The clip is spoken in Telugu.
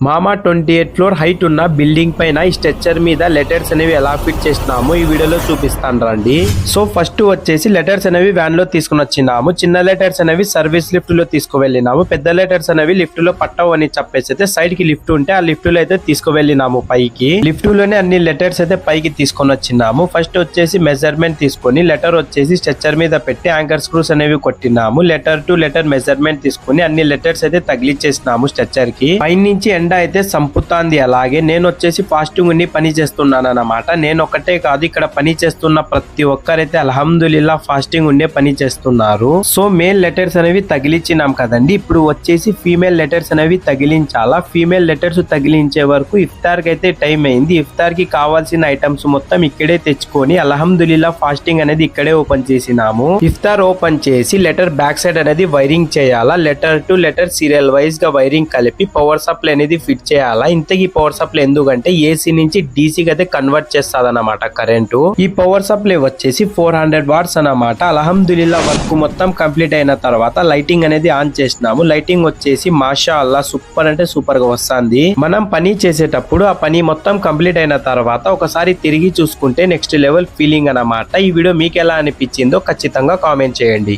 మామా 28 ఫ్లోర్ హైట్ ఉన్న బిల్డింగ్ పైన ఈ స్ట్రెచ్చర్ మీద లెటర్స్ అనేవి ఎలా ఫిట్ చేసినాము ఈ వీడియోలో చూపిస్తాను రండి. సో ఫస్ట్ వచ్చేసి లెటర్స్ అనేవి వ్యాన్ లో తీసుకుని వచ్చినాము. చిన్న లెటర్స్ అనేవి సర్వీస్ లిఫ్ట్ లో తీసుకువెళ్ళినాము. పెద్ద లెటర్స్ అనేవి లిఫ్ట్ లో పట్టవు అని చెప్పేసి అయితే సైడ్ కి లిఫ్ట్ ఉంటే ఆ లిఫ్ట్ లో అయితే తీసుకువెళ్ళినాము పైకి. లిఫ్ట్ లోనే అన్ని లెటర్స్ అయితే పైకి తీసుకొని వచ్చినాము. ఫస్ట్ వచ్చేసి మెజర్మెంట్ తీసుకొని లెటర్ వచ్చేసి స్ట్రెచ్చర్ మీద పెట్టి యాంకర్ స్క్రూస్ అనేవి కొట్టినాము. లెటర్ టు లెటర్ మెజర్మెంట్ తీసుకొని అన్ని లెటర్స్ అయితే తగిలిచ్చేసినాము స్ట్రెచ్చర్ కి. పైనుంచి ఎండ అయితే సంపుతాంది. అలాగే నేను వచ్చేసి ఫాస్టింగ్ ఉండి పని చేస్తున్నాను అన్నమాట. నేను ఒకటే కాదు ఇక్కడ పని చేస్తున్న ప్రతి ఒక్కరైతే అల్హమ్దులిల్లా ఫాస్టింగ్ ఉండే పని చేస్తున్నారు. సో మేల్ లెటర్స్ అనేవి తగిలించినాం కదండి. ఇప్పుడు వచ్చేసి ఫీమేల్ లెటర్స్ అనేవి తగిలించాలా. ఫీమేల్ లెటర్స్ తగిలించే వరకు ఇఫ్తార్ కి అయితే టైం అయింది. ఇఫ్తార్ కి కావాల్సిన ఐటమ్స్ మొత్తం ఇక్కడే తెచ్చుకొని అల్హమ్దులిల్లా ఫాస్టింగ్ అనేది ఇక్కడే ఓపెన్ చేసినాము. ఇఫ్తార్ ఓపెన్ చేసి లెటర్ బ్యాక్ సైడ్ అనేది వైరింగ్ చేయాలా. Letter to letter serial wise గా వైరింగ్ కలిపి పవర్ సప్లై అనేది ఫిట్ చేయాలా. ఇంతకీ పవర్ సప్లై ఎందుకంటే ఏసీ నుంచి డీసీకి అయితే కన్వర్ట్ చేస్తుంది అన్నమాట కరెంటు. ఈ పవర్ సప్లై వచ్చేసి 400 వాట్స్ అన్నమాట. అల్హమ్దులిల్లా వర్క్ మొత్తం కంప్లీట్ అయిన తర్వాత లైటింగ్ అనేది ఆన్ చేసినాము. లైటింగ్ వచ్చేసి మాషా అల్లా సూపర్ అంటే సూపర్ గా వస్తుంది. మనం పని చేసేటప్పుడు ఆ పని మొత్తం కంప్లీట్ అయిన తర్వాత ఒకసారి తిరిగి చూసుకుంటే నెక్స్ట్ లెవెల్ ఫీలింగ్ అన్నమాట. ఈ వీడియో మీకు ఎలా అనిపించిందో ఖచ్చితంగా కామెంట్ చేయండి.